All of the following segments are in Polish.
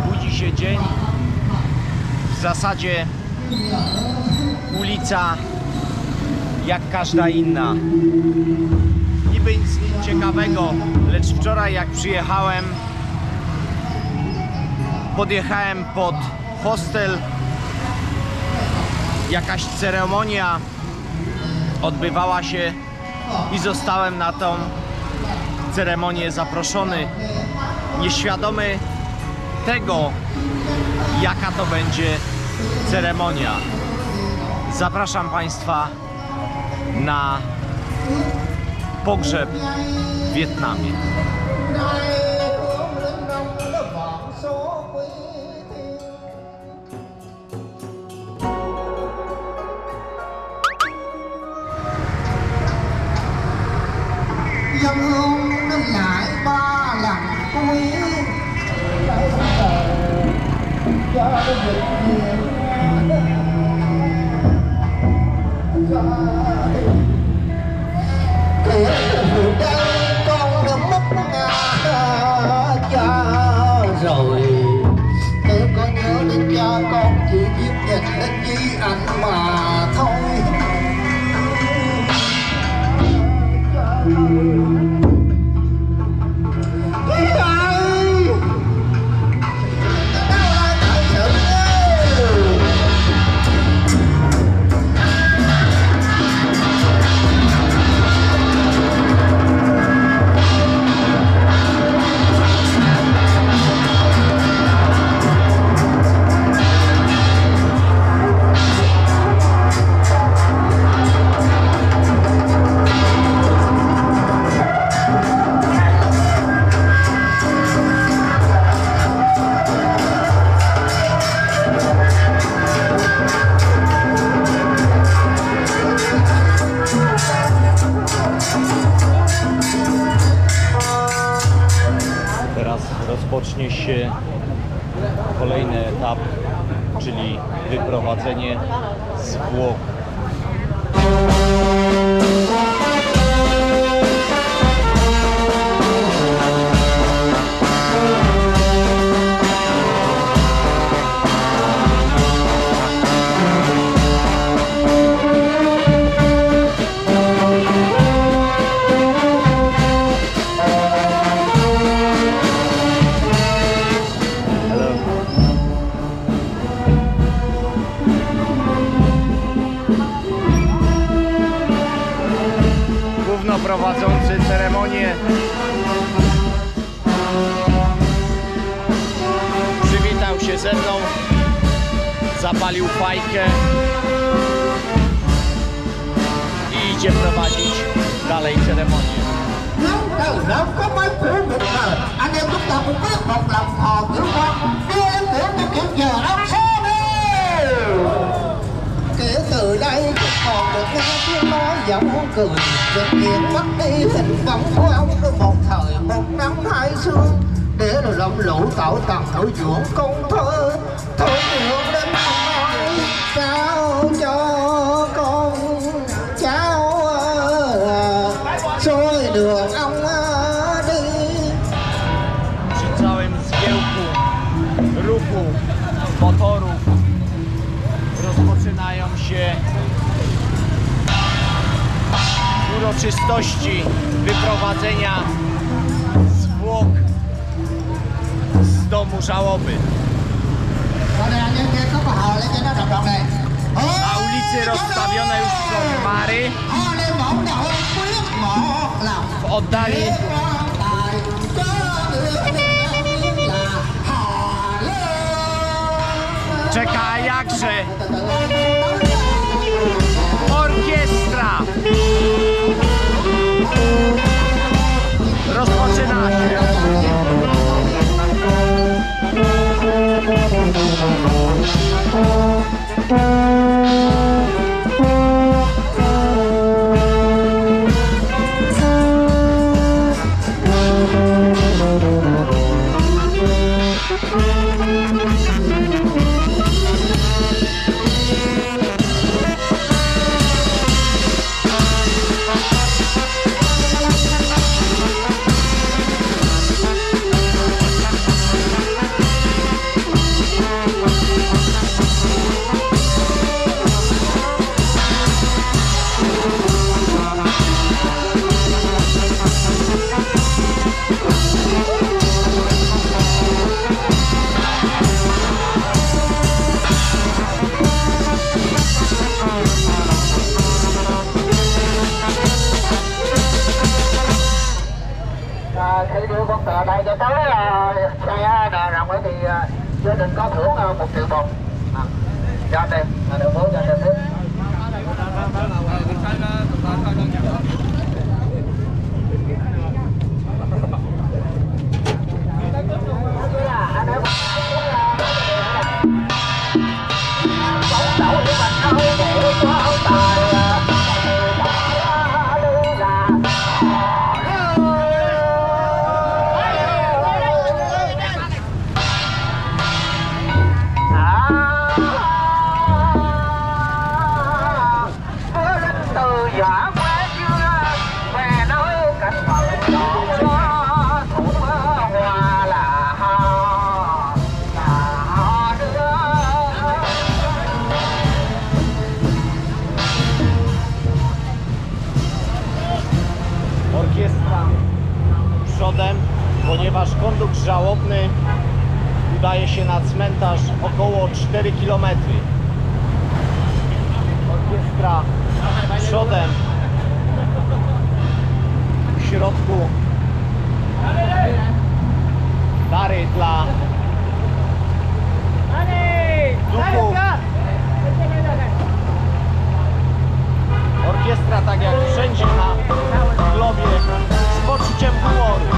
Budzi się dzień. W zasadzie ulica jak każda inna. Niby nic ciekawego, lecz wczoraj jak przyjechałem, podjechałem pod hostel. Jakaś ceremonia odbywała się i zostałem na tą ceremonię zaproszony, nieświadomy tego, jaka to będzie ceremonia. Zapraszam Państwa na pogrzeb w Wietnamie. Dân hương đến lại 3 lần quý cho việc nhiều kể từ đây con đã mất cha rồi. Nếu có nhớ đến cha con chỉ biết nhìn đến di ảnh mà thôi. Teraz rozpocznie się kolejny etap, czyli wyprowadzenie zwłok. Prowadzący ceremonię przywitał się ze mną, zapalił fajkę i idzie prowadzić dalej ceremonię. Nó có mấy kiểu việc mà anh em chúng ta cũng biết một lòng hò kiểu con đưa em tưởng như kiểu giờ ông số đi. Kể từ đây còn được nghe tiếng nói giọng cười việc hiện mất đi tình cảm của ông cứ một thời một năm hai sương để rồi lầm lũ tạo tầng nổi dưỡng công thơ thôi được đến nói sao cho con cháu trôi đường ông đi. Przy całym zgiełku ruchu motorów rozpoczynają się uroczystości wyprowadzenia zwłok z domu żałoby. Na ulicy rozstawione już są mary. W oddali czeka jakże orkiestra. Rozpoczyna się. khi đưa con tờ này cho tới xe rằng thì gia đình có thưởng 1 triệu đồng. Cho anh em, đường phố cho anh em biết. Orkiestra przodem, ponieważ kondukt żałobny udaje się na cmentarz około 4 km. Orkiestra przodem, w środku dary dla duchów. Orkiestra, tak jak wszędzie na globie, z poczuciem humoru.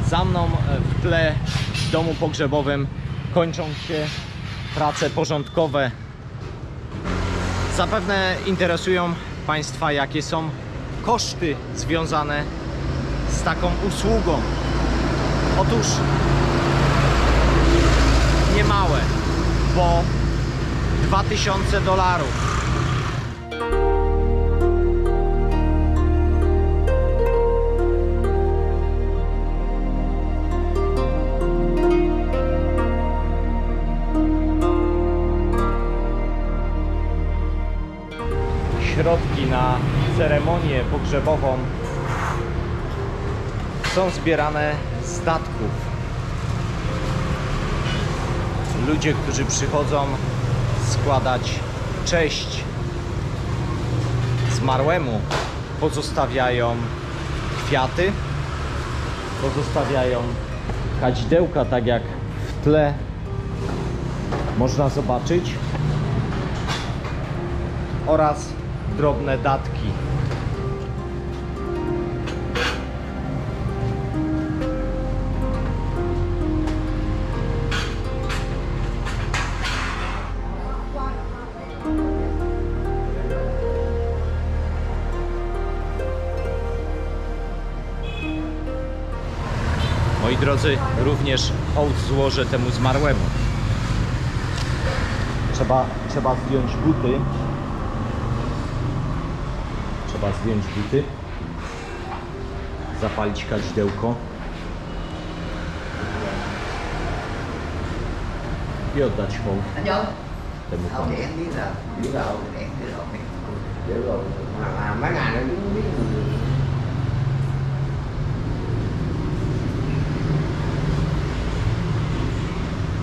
Za mną w tle w domu pogrzebowym kończą się prace porządkowe. Zapewne interesują Państwa, jakie są koszty związane z taką usługą. Otóż niemałe, bo $2000. Środki na ceremonię pogrzebową są zbierane z datków. Ludzie, którzy przychodzą składać cześć zmarłemu, pozostawiają kwiaty, pozostawiają kadzidełka, tak jak w tle można zobaczyć, oraz drobne datki. Moi drodzy, również hołd złożę temu zmarłemu. Trzeba zdjąć buty. Trzeba zdjąć buty, zapalić kadzidełko i oddać hołd temu panu.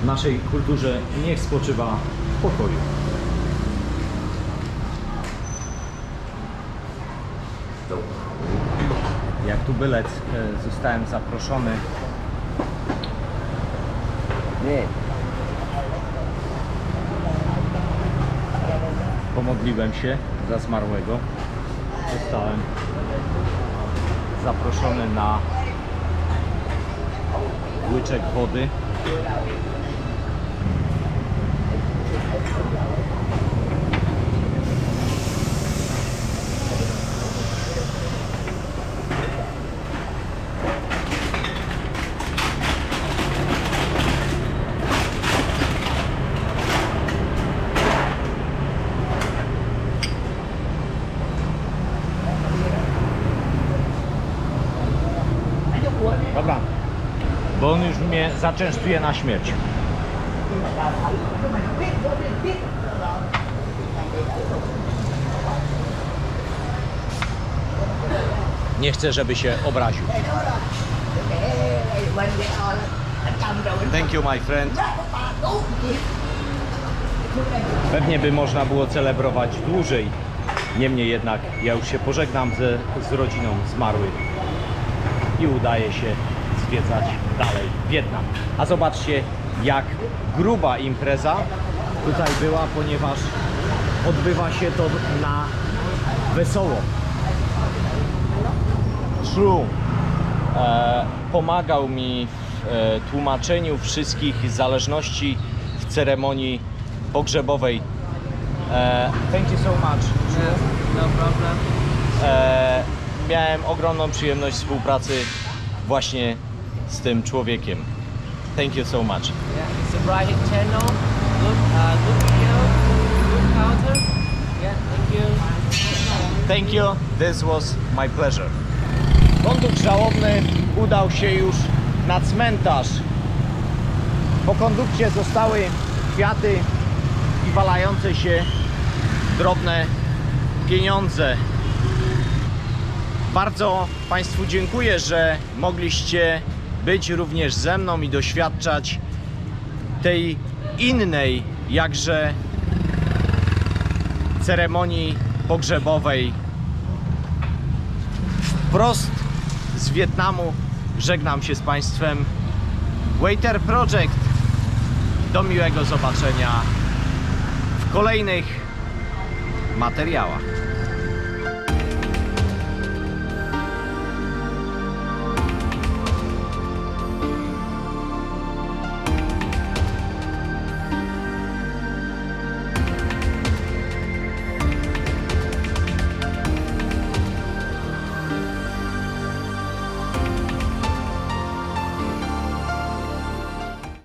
W naszej kulturze niech spoczywa w pokoju. Jak tu bylec zostałem zaproszony. Nie. Pomodliłem się za zmarłego. Zostałem zaproszony na łyczek wody. bo on już mnie zaczęstuje na śmierć. Nie chcę, żeby się obraził. Thank you, my friend. Pewnie by można było celebrować dłużej. Niemniej jednak ja już się pożegnam z rodziną zmarłych i udaje się zwiedzać dalej Wietnam. A zobaczcie, jak gruba impreza tutaj była, ponieważ odbywa się to na wesoło. True pomagał mi w tłumaczeniu wszystkich zależności w ceremonii pogrzebowej. Thank you so much. No problem. Miałem ogromną przyjemność współpracy właśnie z tym człowiekiem. Thank you so much. Yeah, subscribe channel. Good video. Good counter. Yeah, thank you. Thank you. This was my pleasure. Kondukt żałobny udał się już na cmentarz. Po kondukcie zostały kwiaty i walające się drobne pieniądze. Bardzo Państwu dziękuję, że mogliście być również ze mną i doświadczać tej innej, jakże ceremonii pogrzebowej. Wprost z Wietnamu żegnam się z Państwem. Waiter Project. Do miłego zobaczenia w kolejnych materiałach.